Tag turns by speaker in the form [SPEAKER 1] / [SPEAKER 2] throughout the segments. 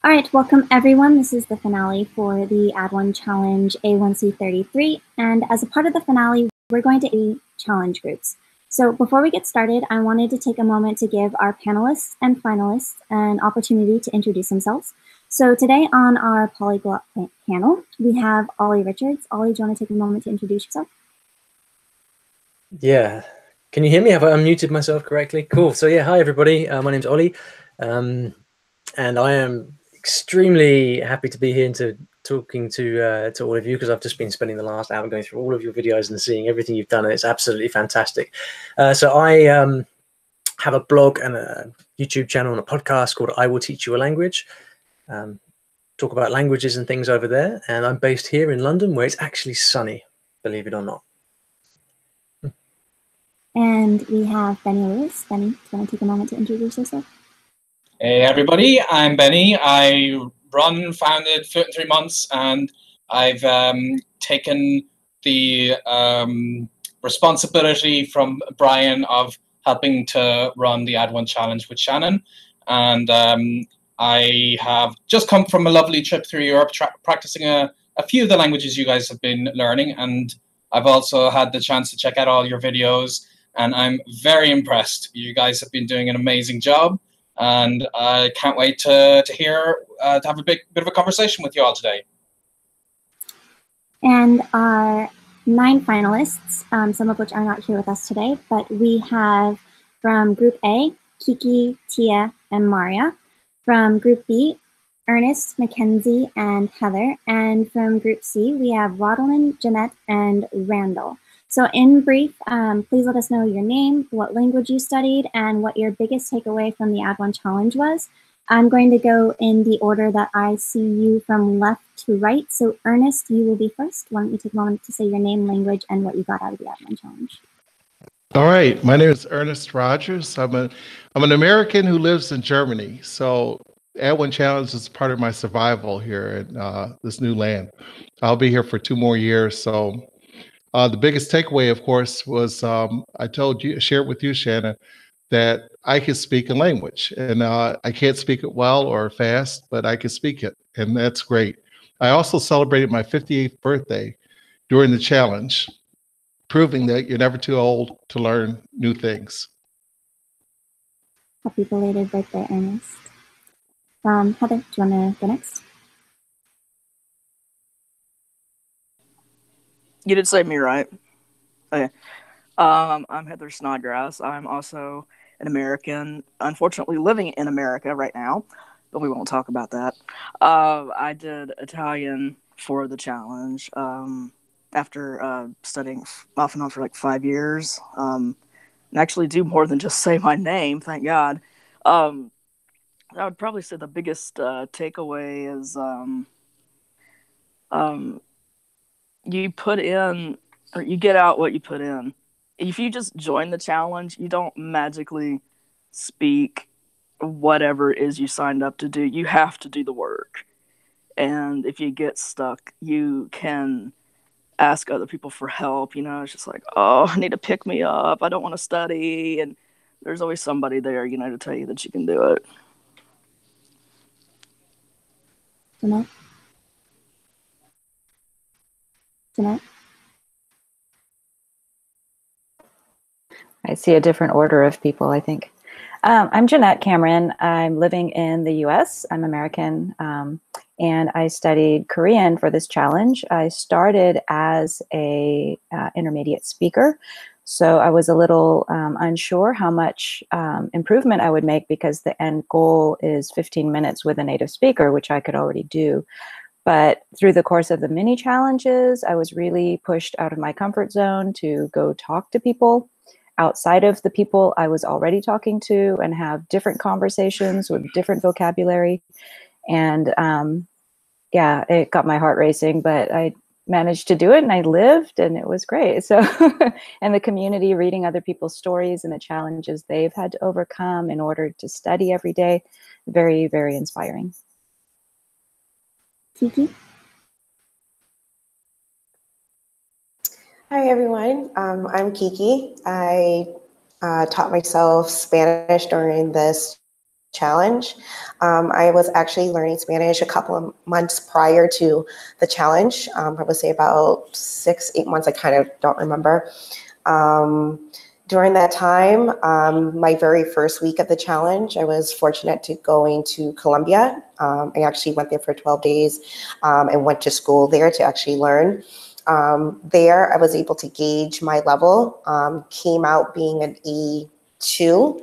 [SPEAKER 1] All right, welcome everyone. This is the finale for the Add1Challenge A1C33. And as a part of the finale, we're going to do challenge groups. So before we get started, I wanted to take a moment to give our panelists and finalists an opportunity to introduce themselves. So today on our polyglot panel, we have Olly Richards. Olly, do you want to take a moment to introduce yourself?
[SPEAKER 2] Yeah. Can you hear me? Have I unmuted myself correctly? Cool. So yeah, hi everybody. My name's Olly, and I am extremely happy to be here and talking to all of you, because I've just been spending the last hour going through all of your videos and seeing everything you've done, and it's absolutely fantastic. So I have a blog and a YouTube channel and a podcast called I Will Teach You a Language. Talk about languages and things over there, and I'm based here in London, where it's actually sunny, believe it or not.
[SPEAKER 1] And we have Benny Lewis. Benny, do you want to take a moment to introduce yourself?
[SPEAKER 3] Hey everybody, I'm Benny. I founded Fluent in 3 months, and I've taken the responsibility from Brian of helping to run the Add1Challenge with Shannon. And I have just come from a lovely trip through Europe, practicing a few of the languages you guys have been learning. And I've also had the chance to check out all your videos, and I'm very impressed. You guys have been doing an amazing job. And I can't wait to have a bit of a conversation with you all today.
[SPEAKER 1] And our 9 finalists, some of which are not here with us today, but we have from Group A, Kiki, Tia, and Maria. From Group B, Ernest, Mackenzie, and Heather. And from Group C, we have Rodolin, Jeanette, and Randall. So in brief, please let us know your name, what language you studied, and what your biggest takeaway from the Add1Challenge was. I'm going to go in the order that I see you from left to right. So Ernest, you will be first. Why don't you take a moment to say your name, language, and what you got out of the Add1Challenge?
[SPEAKER 4] All right, my name is Ernest Rogers. I'm an American who lives in Germany. So Add1Challenge is part of my survival here in this new land. I'll be here for 2 more years. So the biggest takeaway, of course, was I shared with you, Shannon, that I could speak a language, and I can't speak it well or fast, but I can speak it, and that's great. I also celebrated my 58th birthday during the challenge, proving that you're never too old to learn new things.
[SPEAKER 1] Happy belated birthday, Ernest. Heather, do you want to go next?
[SPEAKER 5] You did say me, right? Okay. I'm Heather Snodgrass. I'm also an American, unfortunately living in America right now, but we won't talk about that. I did Italian for the challenge after studying off and on for like 5 years. And actually do more than just say my name, thank God. I would probably say the biggest takeaway is you put in, or you get out what you put in. If you just join the challenge, you don't magically speak whatever it is you signed up to do. You have to do the work. And if you get stuck, you can ask other people for help. You know, it's just like, oh, I need to pick me up. I don't want to study. And there's always somebody there, you know, to tell you that you can do it.
[SPEAKER 1] Jeanette? Jeanette?
[SPEAKER 6] I see a different order of people, I think. I'm Jeanette Cameron. I'm living in the US. I'm American, and I studied Korean for this challenge. I started as a intermediate speaker, so I was a little unsure how much improvement I would make, because the end goal is 15 minutes with a native speaker, which I could already do. But through the course of the mini challenges, I was really pushed out of my comfort zone to go talk to people outside of the people I was already talking to and have different conversations with different vocabulary. And yeah, it got my heart racing, but I managed to do it and I lived, and it was great. So, and the community, reading other people's stories and the challenges they've had to overcome in order to study every day, very, very inspiring.
[SPEAKER 1] Kiki?
[SPEAKER 7] Hi, everyone. I'm Kiki. I taught myself Spanish during this challenge. I was actually learning Spanish a couple of months prior to the challenge. I would say about 6-8 months. I kind of don't remember. During that time, my very first week of the challenge, I was fortunate to going to Colombia. I actually went there for 12 days and went to school there to actually learn. There, I was able to gauge my level, came out being an A2.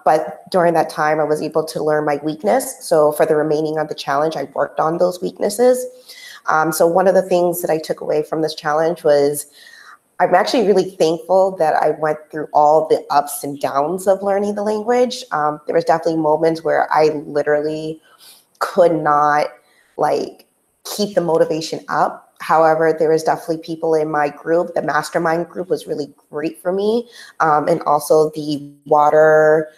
[SPEAKER 7] But during that time, I was able to learn my weakness. So for the remaining of the challenge, I worked on those weaknesses. So one of the things that I took away from this challenge was I'm actually really thankful that I went through all the ups and downs of learning the language. There was definitely moments where I literally could not keep the motivation up. However, there was definitely people in my group. The mastermind group was really great for me. And also the water,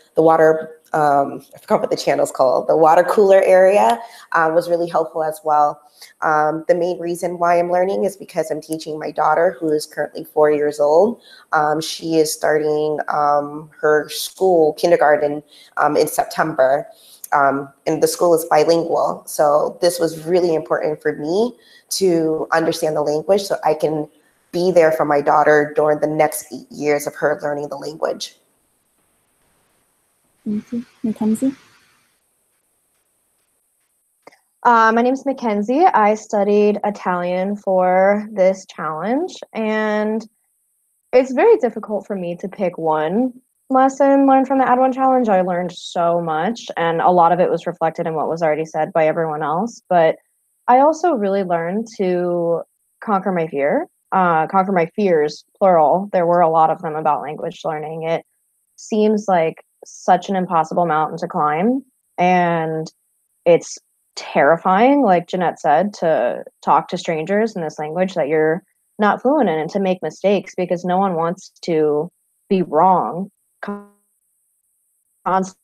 [SPEAKER 7] I forgot what the channel's called, the water cooler area was really helpful as well. The main reason why I'm learning is because I'm teaching my daughter, who is currently 4 years old. She is starting her school, kindergarten, in September. And the school is bilingual. So this was really important for me to understand the language so I can be there for my daughter during the next 8 years of her learning the language.
[SPEAKER 1] Thank you. Mackenzie?
[SPEAKER 8] My name is Mackenzie. I studied Italian for this challenge, and it's very difficult for me to pick one lesson learned from the Add1Challenge. I learned so much, and a lot of it was reflected in what was already said by everyone else. But I also really learned to conquer my fears, plural. There were a lot of them about language learning. It seems like such an impossible mountain to climb, and it's terrifying, like Jeanette said, to talk to strangers in this language that you're not fluent in and to make mistakes because no one wants to be wrong constantly.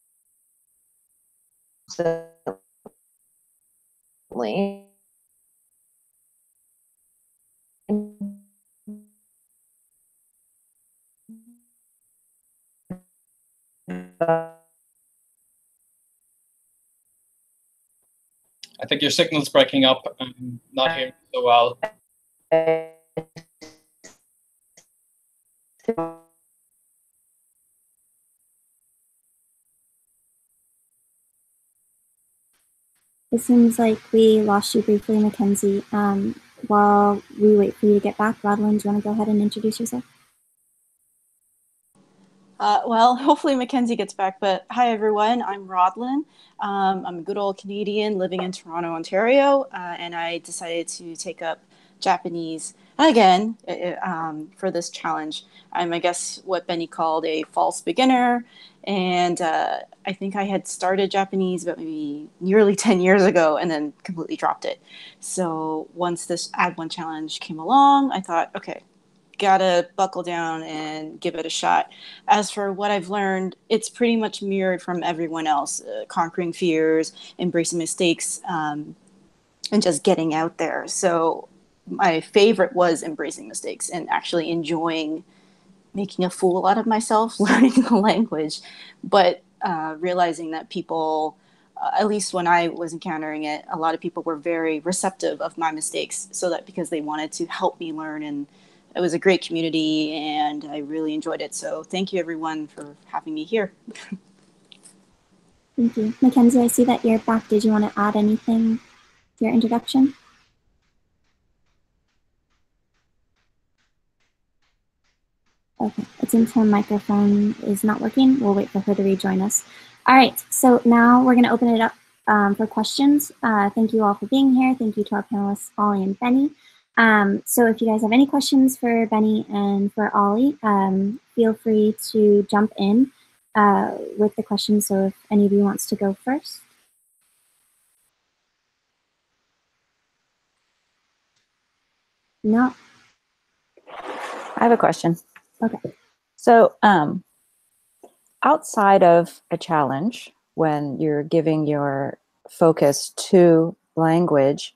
[SPEAKER 3] I think your signal's breaking up. I'm not hearing so well.
[SPEAKER 1] It seems like we lost you briefly, Mackenzie. While we wait for you to get back, Rodlin, do you want to go ahead and introduce yourself?
[SPEAKER 9] Well, hopefully Mackenzie gets back, but hi everyone, I'm Rodlin. I'm a good old Canadian living in Toronto, Ontario, and I decided to take up Japanese again for this challenge. I'm, I guess, what Benny called a false beginner, and I think I had started Japanese about maybe nearly 10 years ago and then completely dropped it. So once this Add1Challenge came along, I thought, okay, gotta buckle down and give it a shot. As for what I've learned, it's pretty much mirrored from everyone else, conquering fears, embracing mistakes, and just getting out there. So my favorite was embracing mistakes and actually enjoying making a fool out of myself, learning the language, but realizing that people, at least when I was encountering it, a lot of people were very receptive of my mistakes, so that because they wanted to help me learn, and it was a great community and I really enjoyed it. So thank you everyone for having me here.
[SPEAKER 1] Thank you. Mackenzie, I see that you're back. Did you want to add anything to your introduction? Okay, it seems her microphone is not working. We'll wait for her to rejoin us. All right, so now we're going to open it up for questions. Thank you all for being here. Thank you to our panelists, Olly and Benny. So if you guys have any questions for Benny and for Olly, feel free to jump in with the questions. So if any of you wants to go first. No?
[SPEAKER 6] I have a question.
[SPEAKER 1] Okay.
[SPEAKER 6] So outside of a challenge, when you're giving your focus to language,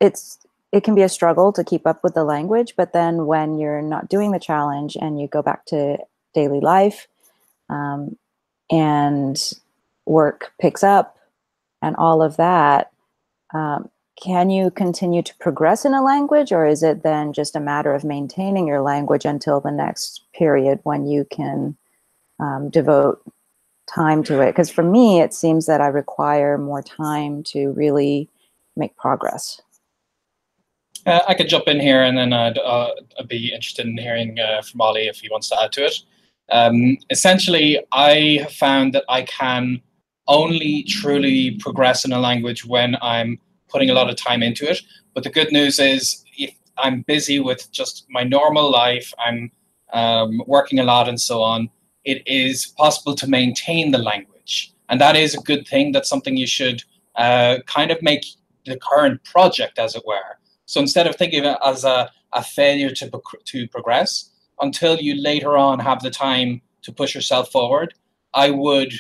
[SPEAKER 6] it can be a struggle to keep up with the language, but then when you're not doing the challenge and you go back to daily life, and work picks up and all of that, can you continue to progress in a language, or is it then just a matter of maintaining your language until the next period when you can devote time to it? Because for me, it seems that I require more time to really make progress.
[SPEAKER 3] I could jump in here, and then I'd be interested in hearing from Olly if he wants to add to it. Essentially, I have found that I can only truly progress in a language when I'm putting a lot of time into it. But the good news is, if I'm busy with just my normal life, I'm working a lot and so on, it is possible to maintain the language. And that is a good thing. That's something you should kind of make the current project, as it were. So instead of thinking of it as a failure to progress, until you later on have the time to push yourself forward, I would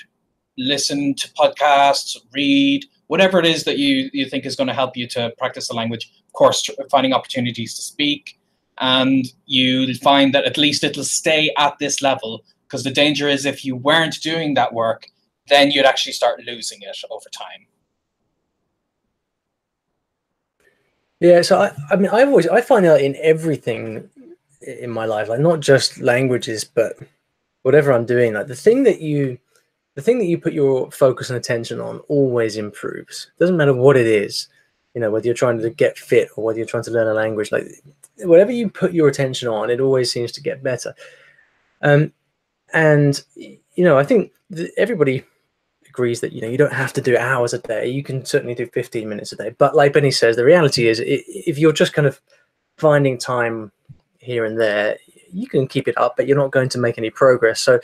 [SPEAKER 3] listen to podcasts, read, whatever it is that you think is going to help you to practice the language. Of course, finding opportunities to speak, and you'll find that at least it'll stay at this level, because the danger is if you weren't doing that work, then you'd actually start losing it over time.
[SPEAKER 2] Yeah, so I mean, I find out in everything in my life, like not just languages, but whatever I'm doing, like the thing that you put your focus and attention on always improves. Doesn't matter what it is, you know, whether you're trying to get fit or whether you're trying to learn a language, like whatever you put your attention on, it always seems to get better. And you know, I think everybody agrees that, you know, you don't have to do hours a day. You can certainly do 15 minutes a day. But like Benny says, the reality is if you're just kind of finding time here and there, you can keep it up, but you're not going to make any progress. So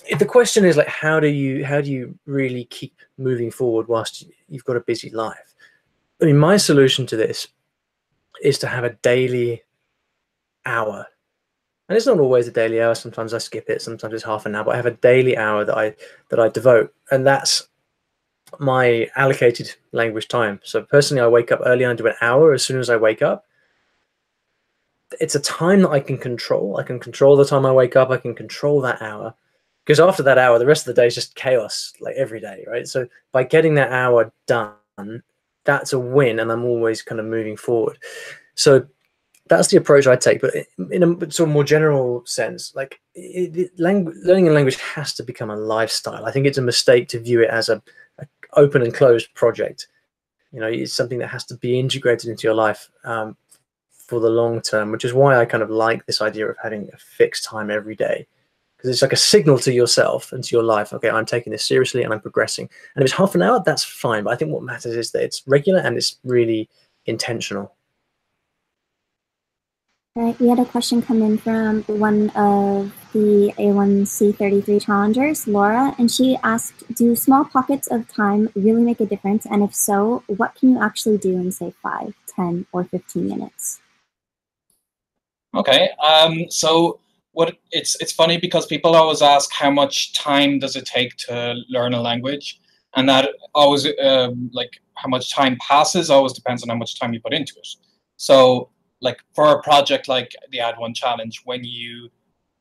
[SPEAKER 2] if the question is like, how do you really keep moving forward whilst you've got a busy life? I mean, my solution to this is to have a daily hour. And it's not always a daily hour. Sometimes I skip it. Sometimes it's half an hour. But I have a daily hour that I devote, and that's my allocated language time. So personally, I wake up early and I do an hour as soon as I wake up. It's a time that I can control. I can control the time I wake up. I can control that hour, because after that hour, the rest of the day is just chaos, like every day, right? So by getting that hour done, that's a win, and I'm always kind of moving forward. So that's the approach I take. But in a sort of more general sense, like learning a language has to become a lifestyle. I think it's a mistake to view it as a open and closed project. You know, it's something that has to be integrated into your life for the long term, which is why I kind of like this idea of having a fixed time every day, because it's like a signal to yourself and to your life. Okay, I'm taking this seriously and I'm progressing. And if it's half an hour, that's fine. But I think what matters is that it's regular and it's really intentional.
[SPEAKER 1] We had a question come in from one of the A1C33 challengers, Laura, and she asked, do small pockets of time really make a difference? And if so, what can you actually do in, say, 5, 10, or 15 minutes?
[SPEAKER 3] Okay, so it's funny because people always ask how much time does it take to learn a language, and that always like how much time passes always depends on how much time you put into it. So like for a project like the Add1Challenge, when you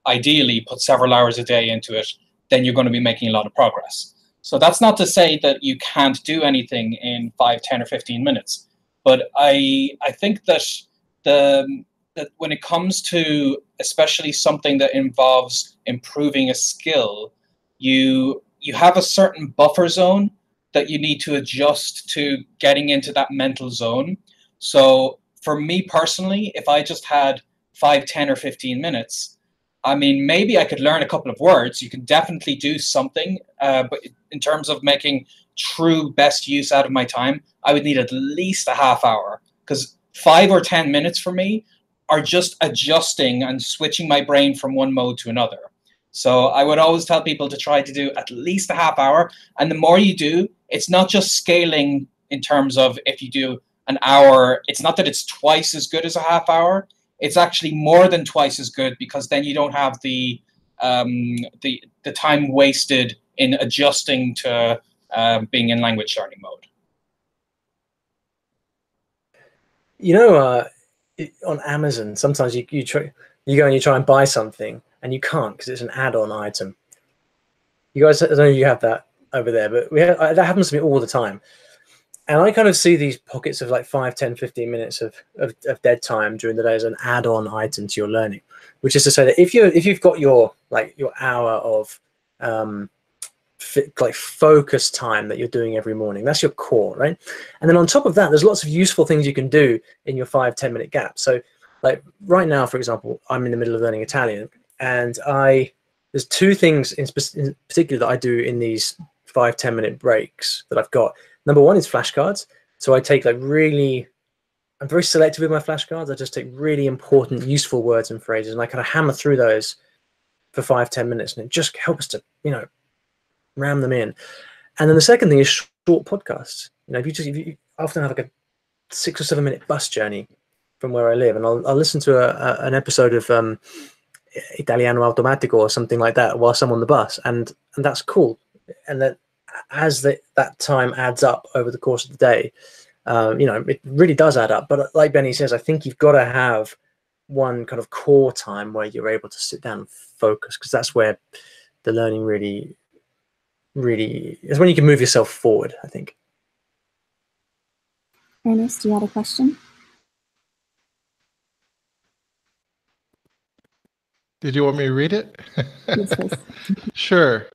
[SPEAKER 3] ideally put several hours a day into it, then you're going to be making a lot of progress. So that's not to say that you can't do anything in 5, 10, or 15 minutes. But I think that that when it comes to especially something that involves improving a skill, you have a certain buffer zone that you need to adjust to getting into that mental zone. So for me personally, if I just had 5, 10, or 15 minutes, I mean, maybe I could learn a couple of words. You can definitely do something. But in terms of making true best use out of my time, I would need at least a half hour, because 5 or 10 minutes for me are just adjusting and switching my brain from one mode to another. So I would always tell people to try to do at least a half hour. And the more you do, it's not just scaling in terms of if you do an hour, it's not that it's twice as good as a half hour. It's actually more than twice as good, because then you don't have the time wasted in adjusting to being in language learning mode.
[SPEAKER 2] You know, on Amazon, sometimes you go and you try and buy something and you can't because it's an add-on item. You guys, I don't know if you have that over there, but that happens to me all the time. And I kind of see these pockets of like 5, 10, 15 minutes of dead time during the day as an add-on item to your learning, which is to say that if you've got your hour of like focus time that you're doing every morning, that's your core, right? And then on top of that, there's lots of useful things you can do in your 5-10 minute gap. So like right now, for example, I'm in the middle of learning Italian, and there's 2 things in particular that I do in these 5-10 minute breaks that I've got. Number one is flashcards. So I take I'm very selective with my flashcards. I just take really important, useful words and phrases, and I kind of hammer through those for 5-10 minutes, and it just helps to, ram them in. And then the second thing is short podcasts. If you often have like a 6 or 7 minute bus journey from where I live, and I'll listen to an episode of Italiano Automatico or something like that whilst I'm on the bus, and that's cool. And that as that time adds up over the course of the day, it really does add up. But like Benny says, I think you've got to have one kind of core time where you're able to sit down and focus, because that's where the learning really is, when you can move yourself forward, I think.
[SPEAKER 1] Ernest, you had a question?
[SPEAKER 4] Did you want me to read it?
[SPEAKER 1] Yes, please.
[SPEAKER 4] Sure.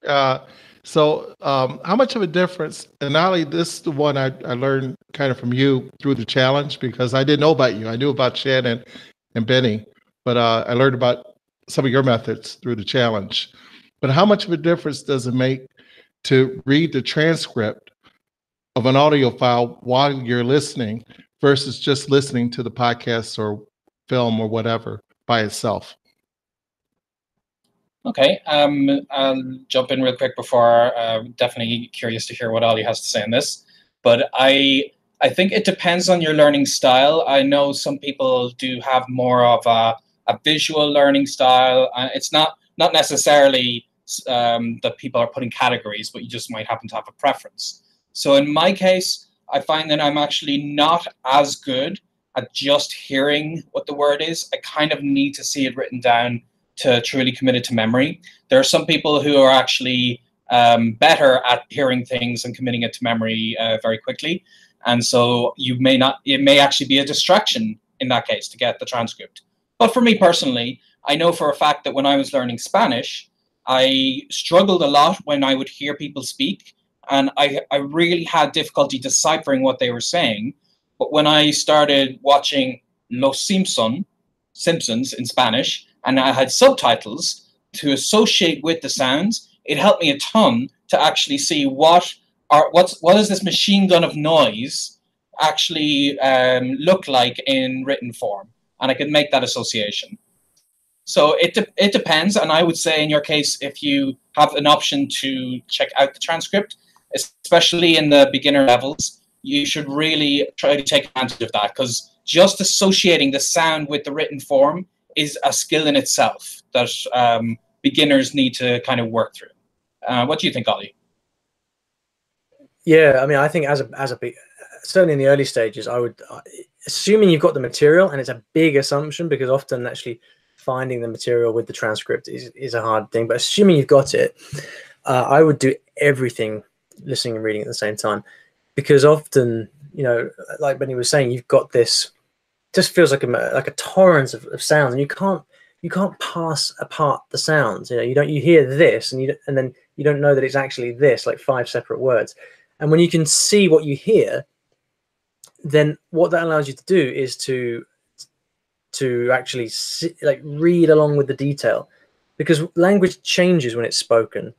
[SPEAKER 4] So how much of a difference, and Olly, this is the one I learned kind of from you through the challenge, because I didn't know about you. I knew about Shannon and Benny, but I learned about some of your methods through the challenge. But how much of a difference does it make to read the transcript of an audio file while you're listening versus just listening to the podcast or film or whatever by itself?
[SPEAKER 3] Okay, I'll jump in real quick before. Definitely curious to hear what Olly has to say on this. But I think it depends on your learning style. I know some people do have more of a visual learning style. It's not necessarily that people are putting categories, but you just might happen to have a preference. So in my case, I find that I'm actually not as good at just hearing what the word is. I kind of need to see it written down to truly commit it to memory. There are some people who are actually better at hearing things and committing it to memory very quickly. And so it may actually be a distraction in that case to get the transcript. But for me personally, I know for a fact that when I was learning Spanish, I struggled a lot when I would hear people speak, and I really had difficulty deciphering what they were saying. But when I started watching Los Simpsons in Spanish, and I had subtitles to associate with the sounds, it helped me a ton to actually see what does this machine gun of noise actually look like in written form, and I could make that association. So it depends, and I would say in your case, if you have an option to check out the transcript, especially in the beginner levels, you should really try to take advantage of that, because just associating the sound with the written form is a skill in itself that beginners need to kind of work through. What do you think, Olly?
[SPEAKER 2] Yeah, I mean, I think certainly in the early stages, I would, assuming you've got the material, and it's a big assumption because often actually finding the material with the transcript is a hard thing, but assuming you've got it, I would do everything listening and reading at the same time, because often, like Benny was saying, you've got this, just feels like a torrent of sounds, and you can't pass apart the sounds. You hear this, and then you don't know that it's actually this, like 5 separate words. And when you can see what you hear, then what that allows you to do is to actually read along with the detail, because language changes when it's spoken.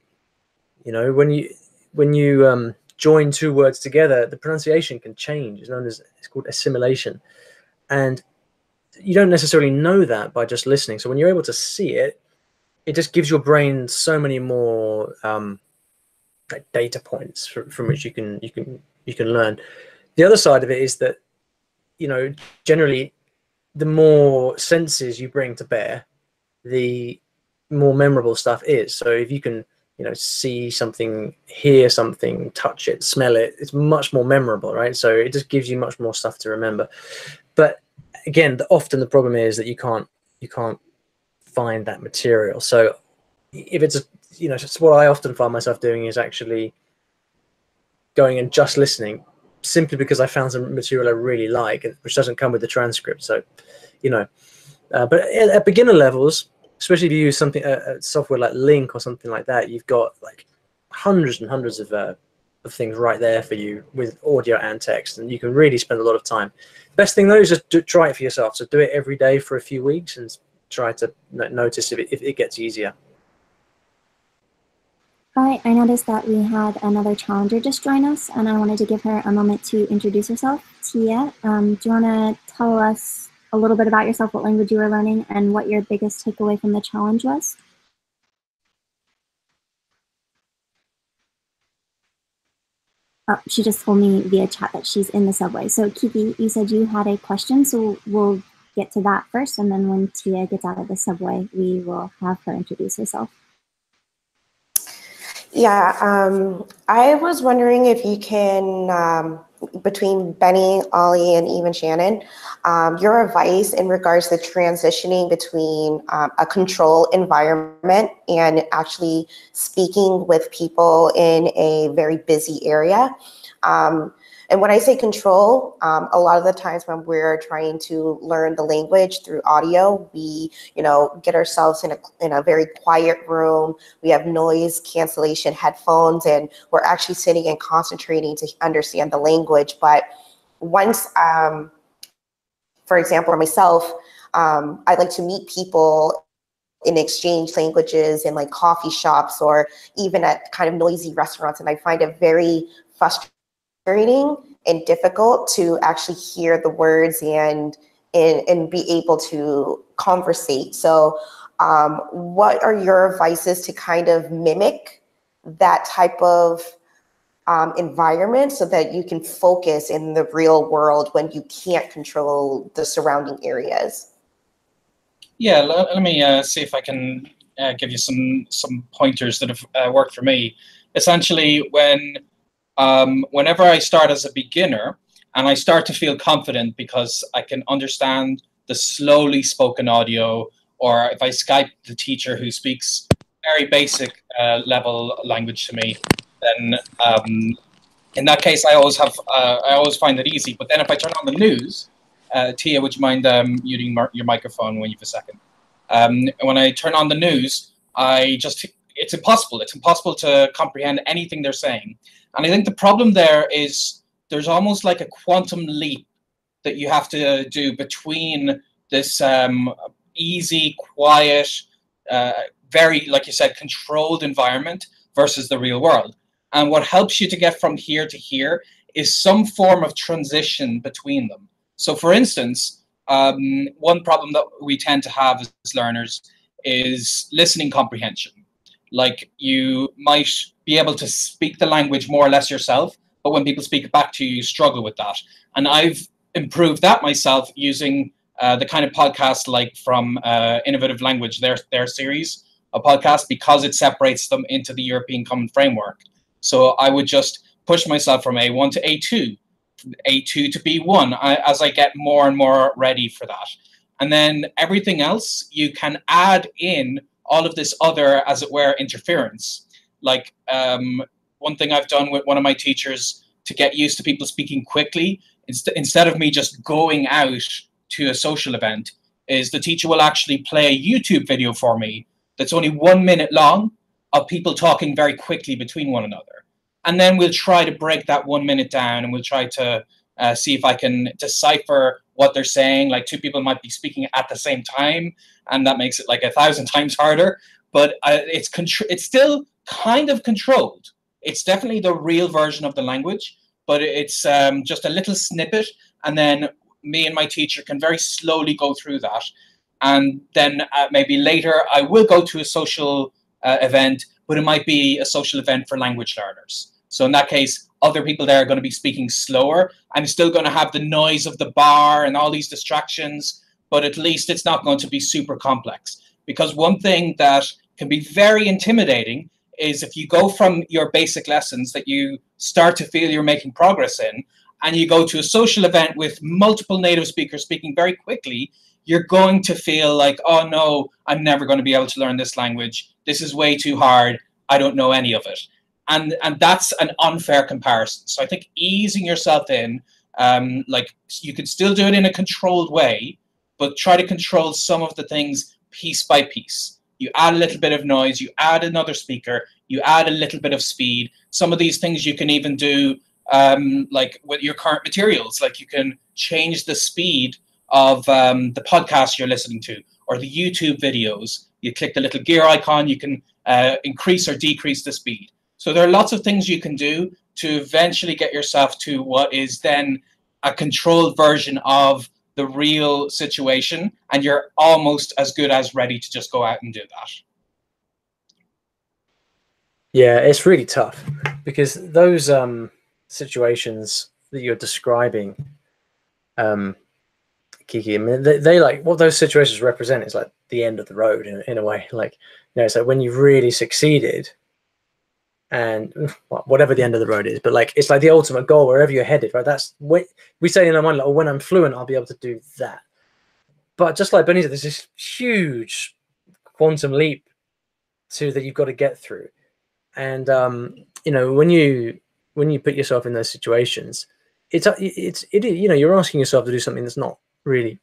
[SPEAKER 2] When you join 2 words together, the pronunciation can change. It's called assimilation. And you don't necessarily know that by just listening. So when you're able to see it, it just gives your brain so many more data points from which you can learn. The other side of it is that, generally, the more senses you bring to bear, the more memorable stuff is. So if you can, see something, hear something, touch it, smell it, it's much more memorable, right? So it just gives you much more stuff to remember. But again, often the problem is that you can't find that material. So if it's you know, just what I often find myself doing is actually going and just listening, simply because I found some material I really like, which doesn't come with the transcript. So, you know, but at beginner levels, especially if you use something, software like Link or something like that, you've got like hundreds and hundreds of things right there for you with audio and text, and you can really spend a lot of time. Best thing though is just try it for yourself. So do it every day for a few weeks and try to notice if it gets easier.
[SPEAKER 1] I noticed that we had another challenger just join us, and I wanted to give her a moment to introduce herself. Tia, do you want to tell us a little bit about yourself, what language you were learning, and what your biggest takeaway from the challenge was? Oh, she just told me via chat that she's in the subway. So Kiki, you said you had a question, so we'll get to that first, and then when Tia gets out of the subway, we will have her introduce herself.
[SPEAKER 7] Yeah, I was wondering if you can, between Benny, Ollie, and even Shannon, your advice in regards to transitioning between a control environment and actually speaking with people in a very busy area. And when I say control, a lot of the times when we're trying to learn the language through audio, we, get ourselves in a very quiet room. We have noise cancellation headphones, and we're actually sitting and concentrating to understand the language. But once, for example, for myself, I like to meet people in exchange languages in like coffee shops or even at kind of noisy restaurants, and I find it very frustrating and difficult to actually hear the words and be able to conversate. So what are your advices to kind of mimic that type of environment so that you can focus in the real world when you can't control the surrounding areas?
[SPEAKER 3] Yeah, let me see if I can give you some pointers that have worked for me. Essentially, whenever I start as a beginner and I start to feel confident because I can understand the slowly spoken audio, or if I Skype the teacher who speaks very basic level language to me, then in that case I always find it easy. But then if I turn on the news, Tia, would you mind muting your microphone when you have a second? When I turn on the news, it's impossible. It's impossible to comprehend anything they're saying. And I think the problem there is there's almost like a quantum leap that you have to do between this easy, quiet, very, like you said, controlled environment versus the real world. And what helps you to get from here to here is some form of transition between them. So for instance, one problem that we tend to have as learners is listening comprehension. Like, you might be able to speak the language more or less yourself, but when people speak it back to you, you struggle with that. And I've improved that myself using the kind of podcast like from Innovative Language, their series of podcasts, because it separates them into the European Common Framework. So I would just push myself from A1 to A2, A2 to B1 as I get more and more ready for that. And then everything else, you can add in all of this other, as it were, interference. Like one thing I've done with one of my teachers to get used to people speaking quickly, instead of me just going out to a social event, is the teacher will actually play a YouTube video for me that's only 1 minute long of people talking very quickly between one another. And then we'll try to break that 1 minute down, and we'll try to see if I can decipher what they're saying. Like, two people might be speaking at the same time, and that makes it like 1,000 times harder. But it's still kind of controlled. It's definitely the real version of the language, but it's just a little snippet, and then me and my teacher can very slowly go through that. And then maybe later I will go to a social event, but it might be a social event for language learners. So in that case, other people there are going to be speaking slower. I'm still going to have the noise of the bar and all these distractions, but at least it's not going to be super complex. Because one thing that can be very intimidating is if you go from your basic lessons that you start to feel you're making progress in, and you go to a social event with multiple native speakers speaking very quickly, you're going to feel like, oh no, I'm never going to be able to learn this language. this is way too hard, I don't know any of it. And that's an unfair comparison. So I think easing yourself in, like you could still do it in a controlled way, but try to control some of the things piece by piece. You add a little bit of noise, you add another speaker, you add a little bit of speed. Some of these things you can even do like with your current materials, like you can change the speed of the podcast you're listening to or the YouTube videos. You click the little gear icon, you can increase or decrease the speed. So there are lots of things you can do to eventually get yourself to what is then a controlled version of the real situation, and you're almost as good as ready to just go out and do that.
[SPEAKER 2] Yeah, it's really tough because those situations that you're describing, Kiki, I mean, they like what those situations represent is like the end of the road in a way. Like, you know, so when you've really succeeded, and whatever the end of the road is, but like it's like the ultimate goal wherever you're headed, right? That's when we say in our mind, like, oh, when I'm fluent, I'll be able to do that. But just like Benny said, there's this huge quantum leap that you've got to get through. And you know, when you put yourself in those situations, it's you know, you're asking yourself to do something that's not really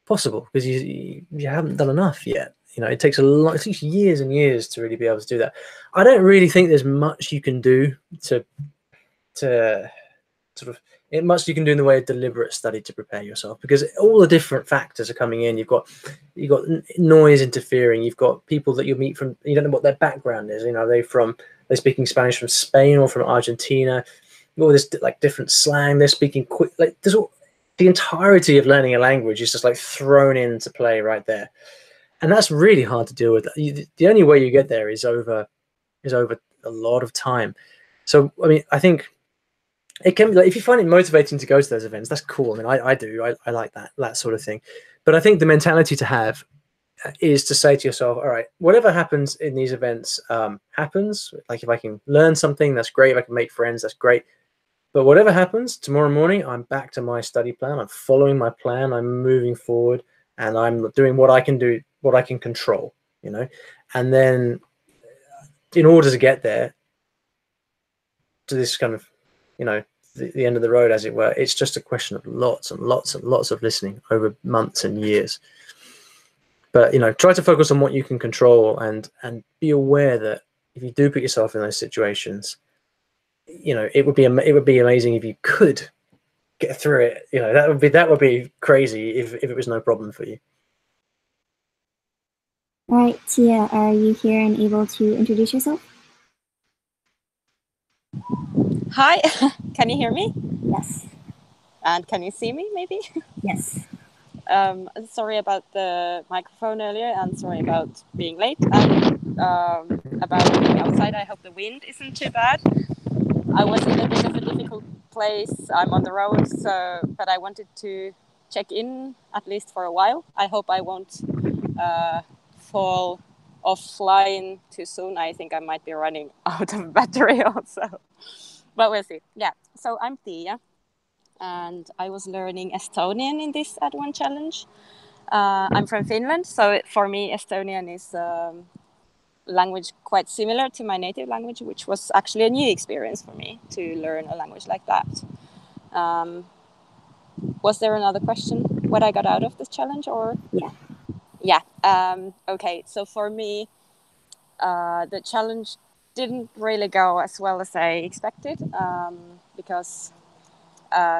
[SPEAKER 2] possible because you haven't done enough yet. You know, it takes it takes years and years to really be able to do that. I don't really think there's much you can do to sort of much you can do in the way of deliberate study to prepare yourself, because all the different factors are coming in. You've got noise interfering. You've got people that you meet from, you don't know what their background is. You know, they're speaking Spanish from Spain or from Argentina. All this like different slang. They're speaking quick. Like there's all, the entirety of learning a language is just like thrown into play right there. And that's really hard to deal with. The only way you get there is over a lot of time. So, I mean, I think it can be like, if you find it motivating to go to those events, that's cool. I mean, I do. I like that sort of thing. But I think the mentality to have is to say to yourself, all right, whatever happens in these events happens. Like if I can learn something, that's great. If I can make friends, that's great. But whatever happens tomorrow morning, I'm back to my study plan. I'm following my plan. I'm moving forward, and I'm doing what I can do, what I can control, you know. And then in order to get there to this kind of, you know, the end of the road, as it were, it's just a question of lots and lots and lots of listening over months and years. But, you know, try to focus on what you can control and be aware that if you do put yourself in those situations, you know, it would be amazing if you could get through it. You know, that would be crazy if it was no problem for you.
[SPEAKER 1] All right, Tia, are you here and able to introduce yourself?
[SPEAKER 10] Hi, can you hear me?
[SPEAKER 1] Yes.
[SPEAKER 10] And can you see me, maybe?
[SPEAKER 1] Yes.
[SPEAKER 10] Sorry about the microphone earlier, and sorry about being late. And about being outside, I hope the wind isn't too bad. I was in a bit of a difficult place. I'm on the road, but I wanted to check in at least for a while. I hope I won't fall offline too soon. I think I might be running out of battery also. But we'll see. Yeah, so I'm Tia, and I was learning Estonian in this Add1Challenge. I'm from Finland, so for me, Estonian is language quite similar to my native language, which was actually a new experience for me to learn a language like that. Was there another question? What I got out of this challenge, or?
[SPEAKER 1] Yeah.
[SPEAKER 10] Yeah. Okay, so for me, the challenge didn't really go as well as I expected, because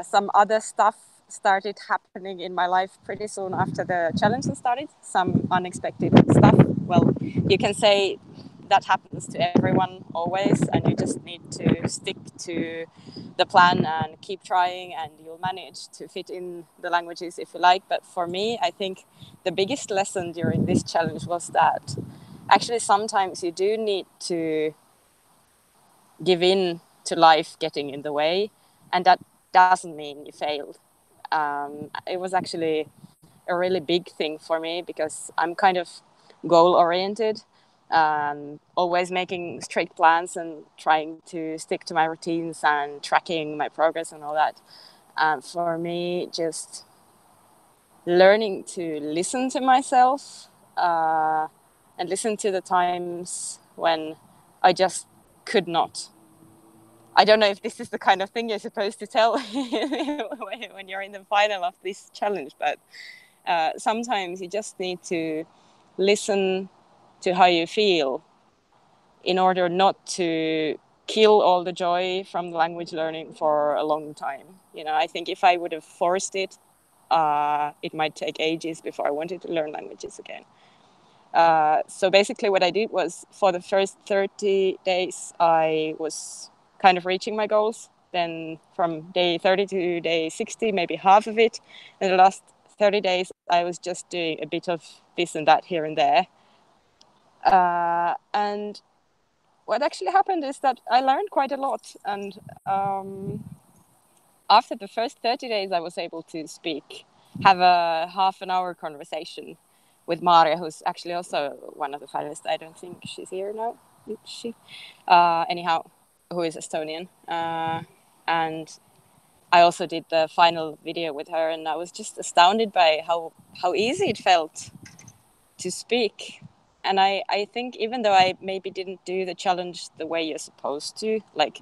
[SPEAKER 10] some other stuff started happening in my life pretty soon after the challenge started. Some unexpected stuff. Well, you can say that happens to everyone always, and you just need to stick to the plan and keep trying, and you'll manage to fit in the languages if you like. But for me, I think the biggest lesson during this challenge was that actually sometimes you do need to give in to life getting in the way, and that doesn't mean you failed. It was actually a really big thing for me because I'm kind of goal-oriented, always making straight plans and trying to stick to my routines and tracking my progress and all that. For me, just learning to listen to myself and listen to the times when I just could not. I don't know if this is the kind of thing you're supposed to tell when you're in the final of this challenge, but sometimes you just need to listen to how you feel in order not to kill all the joy from language learning for a long time. You know, I think if I would have forced it, it might take ages before I wanted to learn languages again. So basically what I did was, for the first 30 days, I was kind of reaching my goals. Then from day 30 to day 60, maybe half of it. And the last 30 days, I was just doing a bit of this and that here and there. And what actually happened is that I learned quite a lot. And after the first 30 days, I was able to have a half-an-hour conversation with Maria, who's actually also one of the finalists. I don't think she's here now. Is she? Anyhow, who is Estonian. And I also did the final video with her, and I was just astounded by how easy it felt to speak. And I think even though I maybe didn't do the challenge the way you're supposed to, like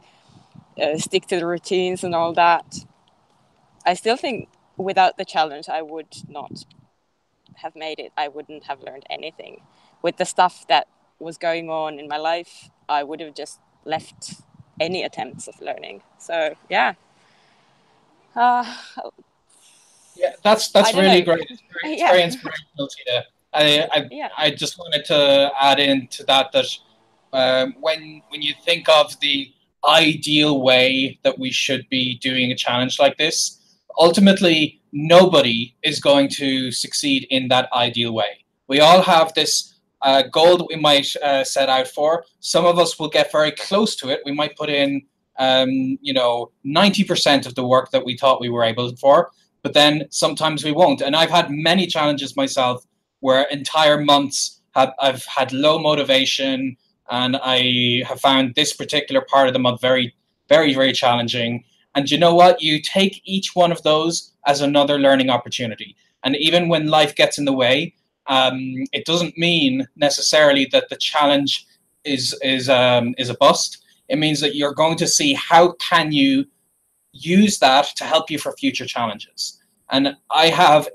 [SPEAKER 10] stick to the routines and all that, I still think without the challenge, I would not have made it. I wouldn't have learned anything. With the stuff that was going on in my life, I would have just left any attempts of learning. So yeah.
[SPEAKER 3] Yeah, that's really great. It's very inspirational to you. I just wanted to add into that when you think of the ideal way that we should be doing a challenge like this, ultimately nobody is going to succeed in that ideal way. We all have this goal that we might set out for. Some of us will get very close to it. We might put in 90% of the work that we thought we were able for, but then sometimes we won't. And I've had many challenges myself where entire months I've had low motivation, and I have found this particular part of the month very, very, very challenging. And you know what? You take each one of those as another learning opportunity. And even when life gets in the way, it doesn't mean necessarily that the challenge is a bust. It means that you're going to see how can you use that to help you for future challenges. And I have,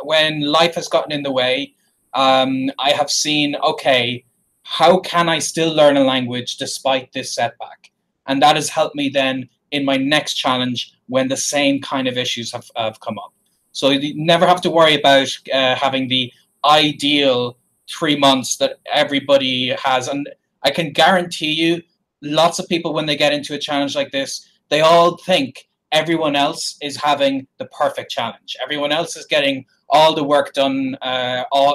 [SPEAKER 3] when life has gotten in the way, I have seen, okay, how can I still learn a language despite this setback? And that has helped me then in my next challenge when the same kind of issues have come up. So you never have to worry about having the ideal 3 months that everybody has. And I can guarantee you, lots of people, when they get into a challenge like this, they all think everyone else is having the perfect challenge. Everyone else is getting all the work done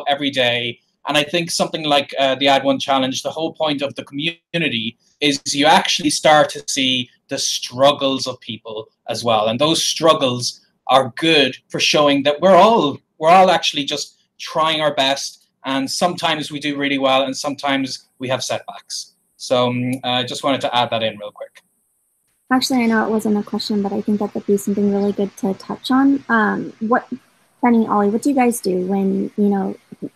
[SPEAKER 3] every day. And I think something like the Add1Challenge, the whole point of the community is you actually start to see the struggles of people as well. And those struggles are good for showing that we're all actually just trying our best. And sometimes we do really well, and sometimes we have setbacks. So I just wanted to add that in real quick.
[SPEAKER 1] Actually, I know it wasn't a question, but I think that would be something really good to touch on. Benny, Ollie, what do you guys do when,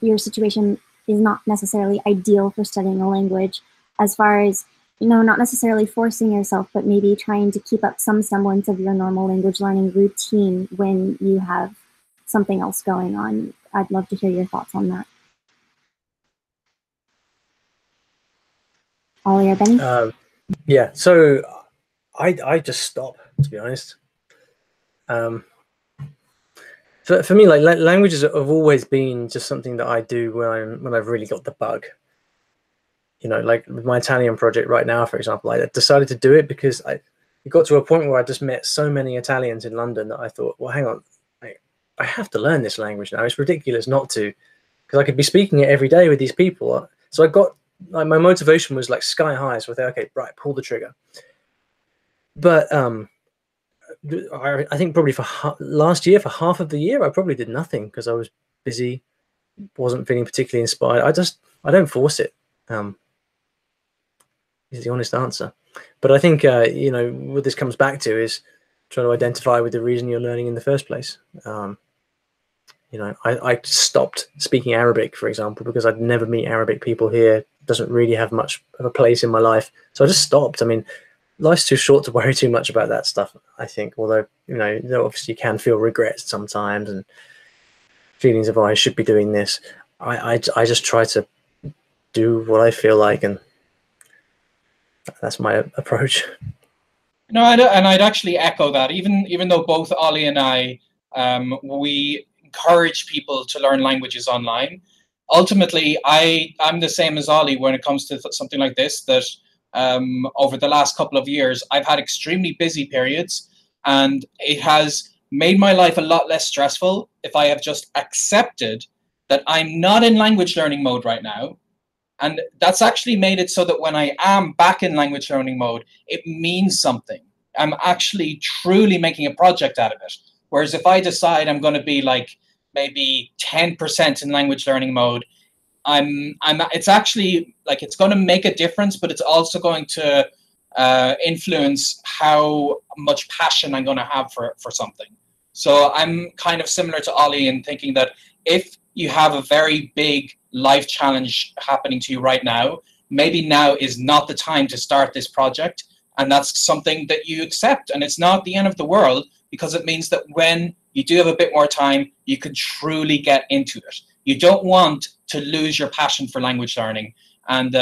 [SPEAKER 1] your situation is not necessarily ideal for studying a language, as far as, not necessarily forcing yourself, but maybe trying to keep up some semblance of your normal language learning routine when you have something else going on? I'd love to hear your thoughts on that. Ollie or Benny?
[SPEAKER 2] Yeah, so I just stop, to be honest. For me, like languages have always been just something that I do when I've really got the bug. Like with my Italian project right now, for example, I decided to do it because it got to a point where I just met so many Italians in London that I thought, well, hang on, I have to learn this language now. It's ridiculous not to, because I could be speaking it every day with these people. So I got, my motivation was like sky high. So I thought, okay, right, pull the trigger. But I think probably for last year, for half of the year, I probably did nothing because I was busy, wasn't feeling particularly inspired. I don't force it. Is the honest answer. But I think what this comes back to is trying to identify with the reason you're learning in the first place. You know, I stopped speaking Arabic, for example, because I'd never meet Arabic people here. It doesn't really have much of a place in my life. So I just stopped. I mean, life's too short to worry too much about that stuff, I think. Although, you know, obviously you can feel regret sometimes and feelings of, oh, I should be doing this. I just try to do what I feel like, and that's my approach.
[SPEAKER 3] No, and I'd actually echo that. Even though both Ollie and I, we encourage people to learn languages online. Ultimately, I'm the same as Ollie when it comes to something like this. That over the last couple of years, I've had extremely busy periods, and it has made my life a lot less stressful if I have just accepted that I'm not in language learning mode right now. And that's actually made it so that when I am back in language learning mode, it means something. I'm actually truly making a project out of it. Whereas if I decide I'm going to be like maybe 10% in language learning mode, it's actually like it's going to make a difference, but it's also going to influence how much passion I'm going to have for something. So I'm kind of similar to Ollie in thinking that if you have a very big life challenge happening to you right now, maybe now is not the time to start this project. And that's something that you accept. And it's not the end of the world, because it means that when you do have a bit more time, you can truly get into it. You don't want to lose your passion for language learning. And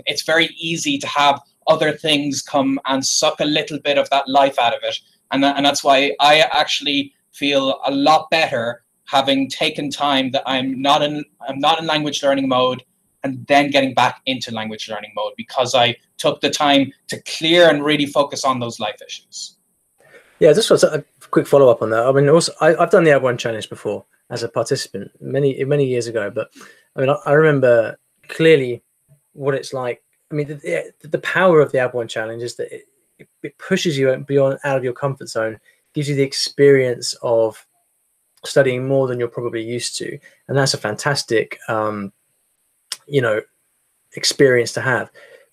[SPEAKER 3] it's very easy to have other things come and suck a little bit of that life out of it. And that's why I actually feel a lot better having taken time that I'm not in language learning mode, and then getting back into language learning mode, because I took the time to clear and really focus on those life issues.
[SPEAKER 2] Yeah, just a quick follow up on that. I mean, also I've done the Add1Challenge before as a participant many years ago, but I mean, I remember clearly what it's like. I mean, the power of the Add1Challenge is that it pushes you beyond out of your comfort zone, gives you the experience of studying more than you're probably used to, and that's a fantastic you know, experience to have.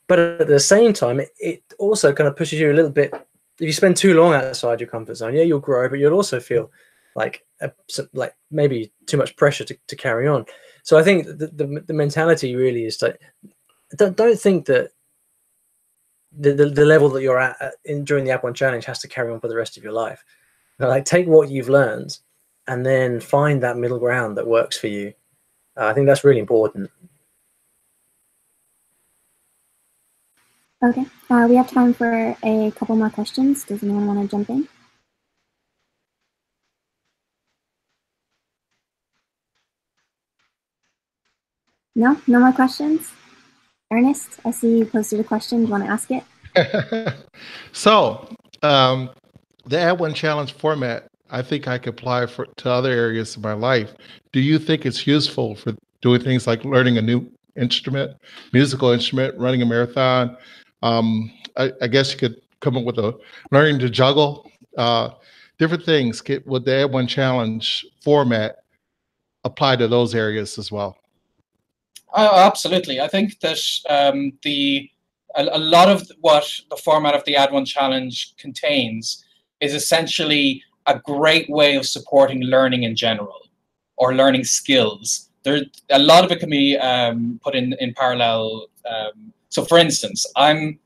[SPEAKER 2] But at the same time, it also kind of pushes you a little bit. If you spend too long outside your comfort zone, yeah, you'll grow, but you'll also feel like maybe too much pressure to carry on. So I think the mentality really is to don't think that the level that you're at during the Add1Challenge has to carry on for the rest of your life. Like, take what you've learned and then find that middle ground that works for you. I think that's really important.
[SPEAKER 1] Okay, we have time for a couple more questions. Does anyone want to jump in? No more questions? Ernest, I see you posted a question. Do you want to ask it?
[SPEAKER 4] So, the Add1Challenge format, I think I could apply to other areas of my life. Do you think it's useful for doing things like learning a new instrument, musical instrument, running a marathon? I guess you could come up with learning to juggle, different things. Would the Add1Challenge format apply to those areas as well?
[SPEAKER 3] Absolutely. I think that a lot of what the format of the Add1Challenge contains is essentially a great way of supporting learning in general, or learning skills. A lot of it can be put in parallel. So, for instance, I'm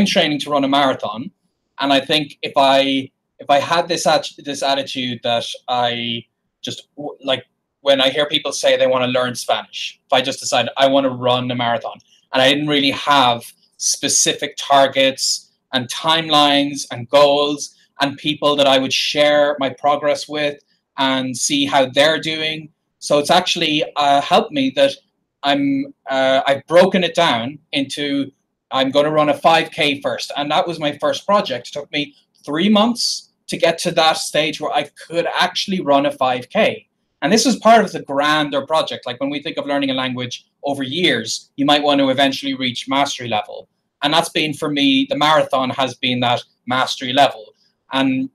[SPEAKER 3] training to run a marathon, and I think if I had this attitude that I just like, when I hear people say they want to learn Spanish, if I just decide I want to run a marathon, and I didn't really have specific targets and timelines and goals and people that I would share my progress with and see how they're doing. So it's actually helped me that I've broken it down into, I'm going to run a 5K first. And that was my first project. It took me 3 months to get to that stage where I could actually run a 5K. And this is part of the grander project. Like, when we think of learning a language over years, you might want to eventually reach mastery level. And that's been, for me, the marathon has been that mastery level. And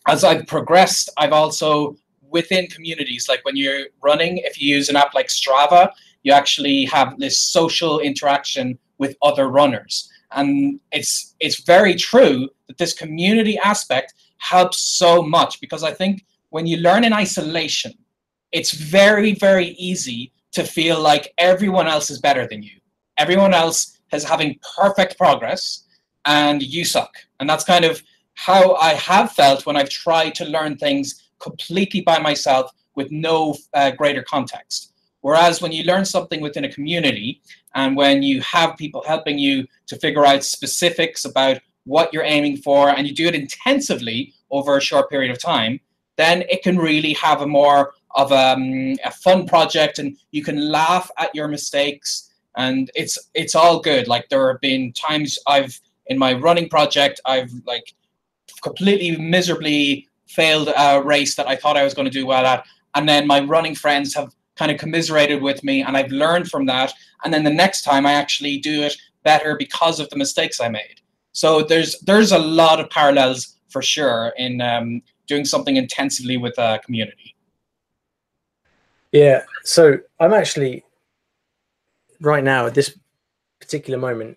[SPEAKER 3] as I've progressed, I've also, within communities, like when you're running, if you use an app like Strava, you actually have this social interaction with other runners. And it's very true that this community aspect helps so much, because I think when you learn in isolation, it's very, very easy to feel like everyone else is better than you. Everyone else is having perfect progress and you suck. And that's kind of how I have felt when I've tried to learn things completely by myself with no greater context. Whereas when you learn something within a community and when you have people helping you to figure out specifics about what you're aiming for and you do it intensively over a short period of time, then it can really have a more of a fun project, and you can laugh at your mistakes, and it's all good. Like, there have been times in my running project, I've like completely miserably failed a race that I thought I was going to do well at, and then my running friends have kind of commiserated with me, and I've learned from that, and then the next time I actually do it better because of the mistakes I made. So there's a lot of parallels for sure in doing something intensively with a community.
[SPEAKER 2] Yeah, so I'm actually right now at this particular moment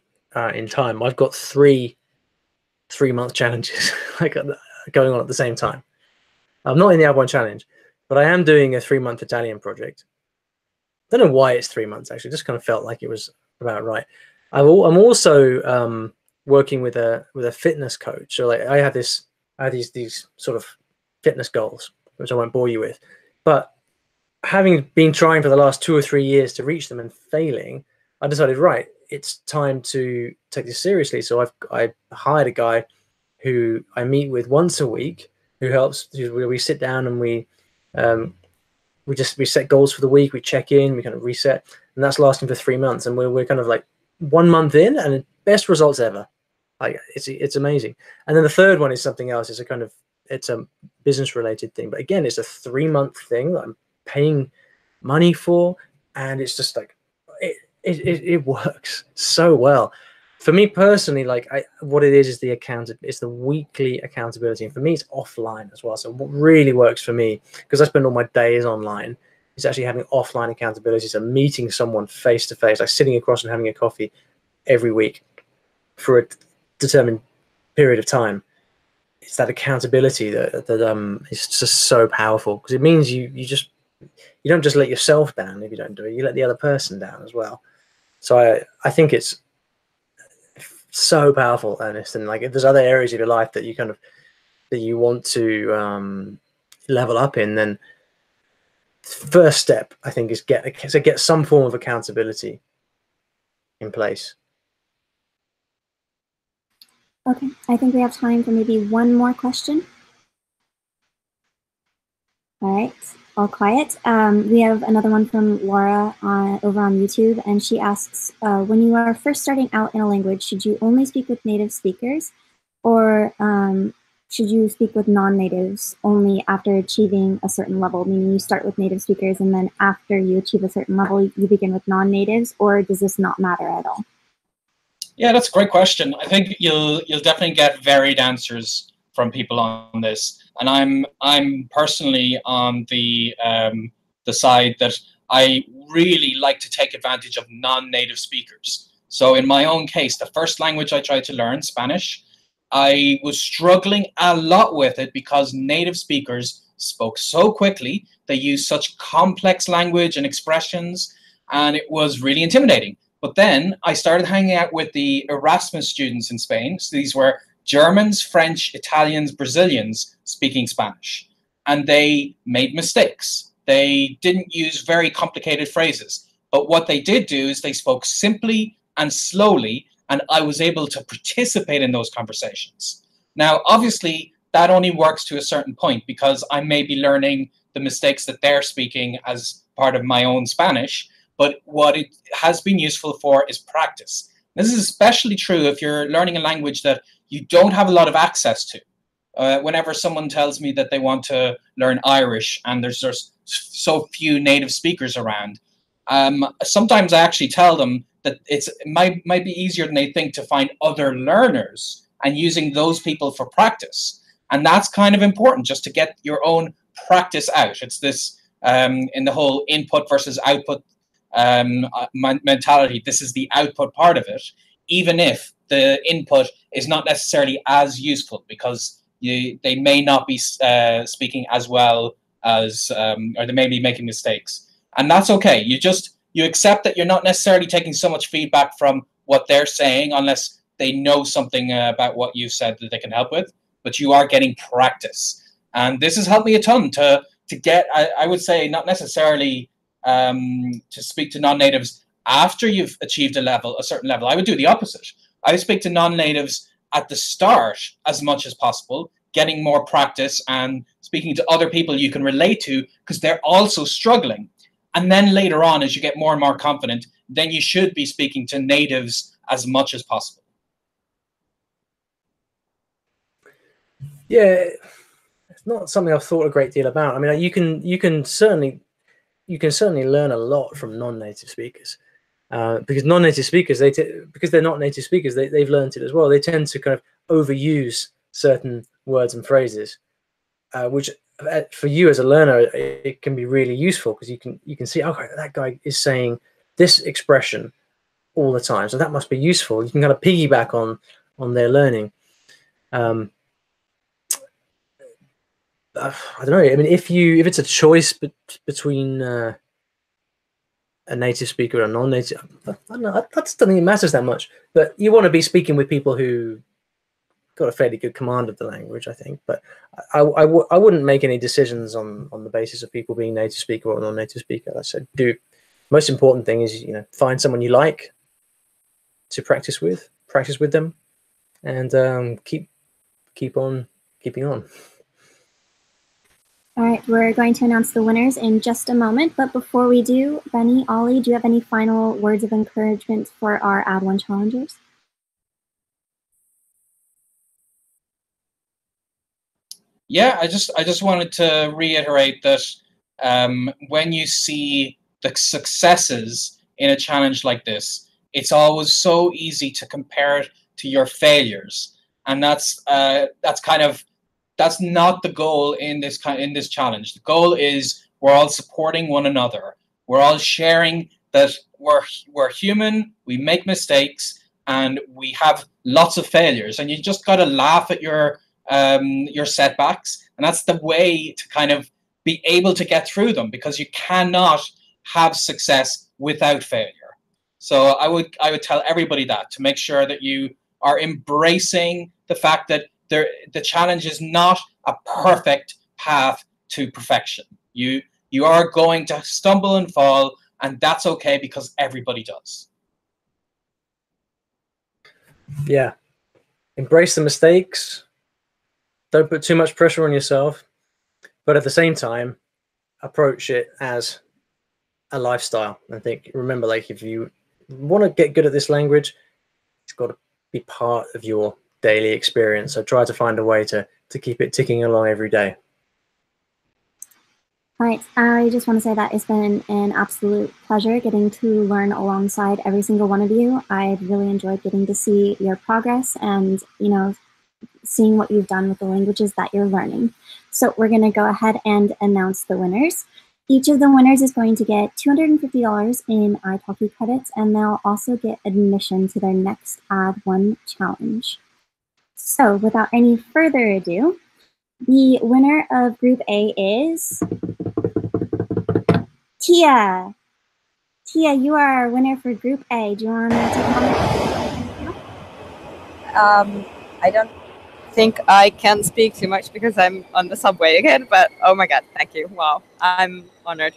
[SPEAKER 2] in time, I've got three-month challenges like going on at the same time. I'm not in the Add1Challenge, but I am doing a 3-month Italian project. I don't know why it's 3 months, actually. It just kind of felt like it was about right. I'm also working with a fitness coach. So like I have these sort of fitness goals, which I won't bore you with, but having been trying for the last 2 or 3 years to reach them and failing, I decided, right, it's time to take this seriously. So I hired a guy who I meet with once a week, where we sit down and we set goals for the week, we check in, we kind of reset, and that's lasting for 3 months. And we're kind of like 1 month in, and best results ever. Like it's amazing. And then the third one is something else. It's a business related thing, but again, it's a 3-month thing that I'm paying money for, and it's just like it works so well for me personally. Like what it is it's the weekly accountability, and for me it's offline as well. So what really works for me, because I spend all my days online, is actually having offline accountability. So meeting someone face to face, like sitting across and having a coffee every week for a determined period of time. It's that accountability that is just so powerful, because it means you don't just let yourself down if you don't do it, you let the other person down as well. So I think it's so powerful, Ernest. And like if there's other areas of your life that you want to level up in, then first step I think is get some form of accountability in place.
[SPEAKER 1] Okay, I think we have time for maybe one more question. All right, all quiet. We have another one from Laura over on YouTube, and she asks, when you are first starting out in a language, should you only speak with native speakers, or should you speak with non-natives only after achieving a certain level, meaning you start with native speakers and then after you achieve a certain level, you begin with non-natives, or does this not matter at all?
[SPEAKER 3] Yeah, that's a great question. I think you'll definitely get varied answers from people on this, and I'm personally on the side that I really like to take advantage of non-native speakers. So in my own case, the first language I tried to learn, Spanish, I was struggling a lot with it because native speakers spoke so quickly. They used such complex language and expressions, and it was really intimidating. But then I started hanging out with the Erasmus students in Spain. So these were Germans, French, Italians, Brazilians speaking Spanish. And they made mistakes. They didn't use very complicated phrases. But what they did do is they spoke simply and slowly, and I was able to participate in those conversations. Now, obviously, that only works to a certain point, because I may be learning the mistakes that they're speaking as part of my own Spanish. But what it has been useful for is practice. This is especially true if you're learning a language that you don't have a lot of access to. Whenever someone tells me that they want to learn Irish and there's just so few native speakers around, sometimes I actually tell them that it might be easier than they think to find other learners and using those people for practice. And that's kind of important, just to get your own practice out. It's this, in the whole input versus output mentality, this is the output part of it, even if the input is not necessarily as useful, because they may not be speaking as well as, or they may be making mistakes. And that's okay. You accept that you're not necessarily taking so much feedback from what they're saying unless they know something about what you said that they can help with, but you are getting practice. And this has helped me a ton to get, I would say, not necessarily to speak to non-natives after you've achieved a certain level. I would do the opposite. I would speak to non-natives at the start as much as possible, getting more practice and speaking to other people you can relate to because they're also struggling. And then later on, as you get more and more confident, then you should be speaking to natives as much as possible.
[SPEAKER 2] Yeah, it's not something I've thought a great deal about. I mean, you can certainly learn a lot from non-native speakers, because non-native speakers, because they're not native speakers, they've learned it as well. They tend to kind of overuse certain words and phrases, which for you as a learner, it can be really useful because you can see, okay, that guy is saying this expression all the time, so that must be useful. You can kind of piggyback on their learning. I don't know. I mean, if it's a choice between a native speaker and a non-native, I don't know. I just don't think it matters that much. But you want to be speaking with people who got a fairly good command of the language, I think. But I wouldn't make any decisions on the basis of people being native speaker or non-native speaker. I said, most important thing is, find someone you like to practice with them, and keep on keeping on.
[SPEAKER 1] All right, we're going to announce the winners in just a moment, but before we do, Benny, Olly, do you have any final words of encouragement for our Add1 challengers?
[SPEAKER 3] Yeah, I just wanted to reiterate that when you see the successes in a challenge like this, it's always so easy to compare it to your failures, and that's not the goal in this challenge. The goal is we're all supporting one another. We're all sharing that we're human, we make mistakes, and we have lots of failures. And you just got to laugh at your setbacks, and that's the way to kind of be able to get through them, because you cannot have success without failure. So I would tell everybody that, to make sure that you are embracing the fact that the challenge is not a perfect path to perfection. You are going to stumble and fall, and that's okay, because everybody does.
[SPEAKER 2] Yeah. Embrace the mistakes. Don't put too much pressure on yourself, but at the same time, approach it as a lifestyle. I think, remember, like, if you want to get good at this language, it's got to be part of your daily experience. So try to find a way to keep it ticking along every day.
[SPEAKER 1] All right, I just want to say that it's been an absolute pleasure getting to learn alongside every single one of you. I've really enjoyed getting to see your progress and, seeing what you've done with the languages that you're learning. So we're going to go ahead and announce the winners. Each of the winners is going to get $250 in italki credits, and they'll also get admission to their next Add1 challenge. So without any further ado, the winner of Group A is Tia. Tia, you are our winner for Group A. Do you want to take a moment?
[SPEAKER 10] I don't think I can speak too much because I'm on the subway again, but oh my god, thank you. Wow, I'm honored.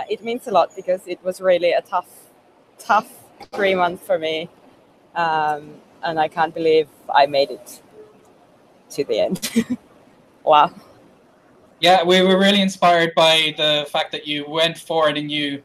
[SPEAKER 10] It means a lot because it was really a tough 3 months for me, and I can't believe I made it to the end. Wow.
[SPEAKER 3] Yeah, we were really inspired by the fact that you went forward and you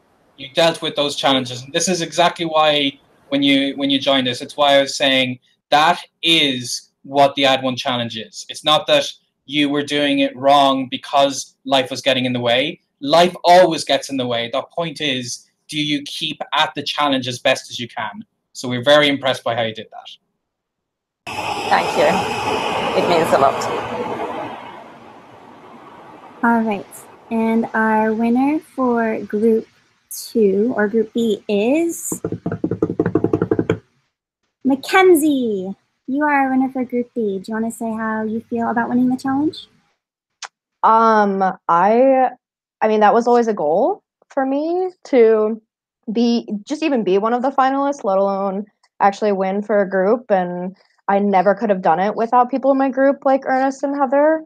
[SPEAKER 3] dealt with those challenges. And this is exactly why when you joined us, it's why I was saying that is what the Add1 challenge is. It's not that you were doing it wrong because life was getting in the way. Life always gets in the way. The point is, do you keep at the challenge as best as you can? So we're very impressed by how you did that.
[SPEAKER 10] Thank you. It means a lot.
[SPEAKER 1] All right, and our winner for Group 2, or Group B, is Mackenzie. You are our winner for Group B. Do you want to say how you feel about winning the challenge?
[SPEAKER 8] I mean, that was always a goal for me to even be one of the finalists, let alone actually win for a group. And I never could have done it without people in my group like Ernest and Heather.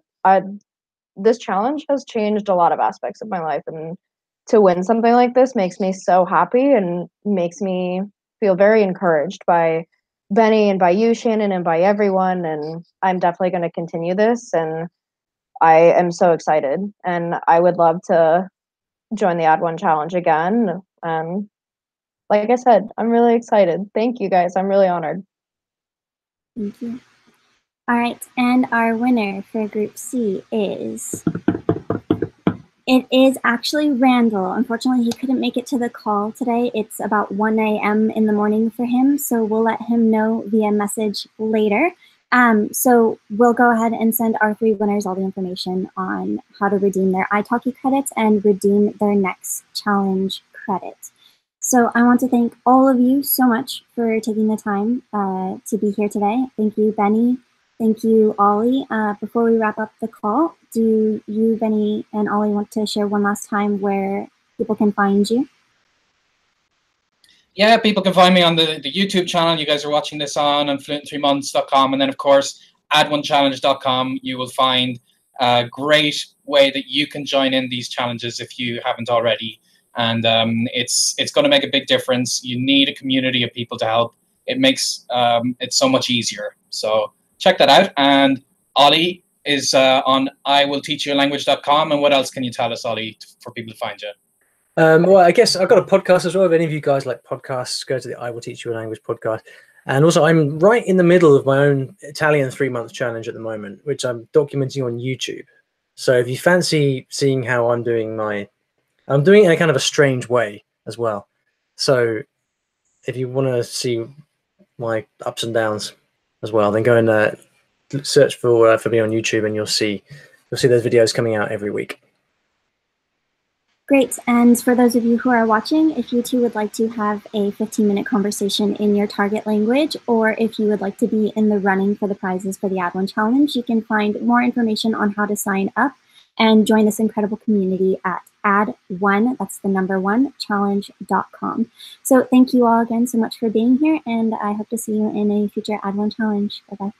[SPEAKER 8] This challenge has changed a lot of aspects of my life, and to win something like this makes me so happy and makes me feel very encouraged by Benny and by you, Shannon, and by everyone. And I'm definitely going to continue this, and I am so excited, and I would love to join the Add1Challenge again. And like I said, I'm really excited. Thank you guys. I'm really honored.
[SPEAKER 1] Thank you. All right, and our winner for Group C is... It is actually Randall. Unfortunately, he couldn't make it to the call today. It's about 1 a.m. in the morning for him, so we'll let him know via message later. So we'll go ahead and send our 3 winners all the information on how to redeem their italki credits and redeem their next challenge credit. So I want to thank all of you so much for taking the time to be here today. Thank you, Benny. Thank you, Olly. Before we wrap up the call, do you, Benny, and Olly want to share one last time where people can find you?
[SPEAKER 3] Yeah, people can find me on the YouTube channel you guys are watching this on fluent3months.com. And then, of course, Add1Challenge.com. You will find a great way that you can join in these challenges if you haven't already. And it's going to make a big difference. You need a community of people to help. It makes it so much easier. So check that out. And Olly is on IWillTeachYouALanguage.com. And what else can you tell us, Olly, for people to find you?
[SPEAKER 2] Well, I guess I've got a podcast as well. If any of you guys like podcasts, go to the I Will Teach You a Language podcast. And also, I'm right in the middle of my own Italian 3-month challenge at the moment, which I'm documenting on YouTube. So if you fancy seeing how I'm doing I'm doing it in a kind of a strange way as well. So if you want to see my ups and downs as well, then go and search for me on YouTube, and you'll see those videos coming out every week.
[SPEAKER 1] Great. And for those of you who are watching, if you too would like to have a 15-minute conversation in your target language, or if you would like to be in the running for the prizes for the Add1Challenge, you can find more information on how to sign up and join this incredible community at Add1, that's the number 1, challenge.com. So thank you all again so much for being here, and I hope to see you in a future Add1Challenge. Bye-bye.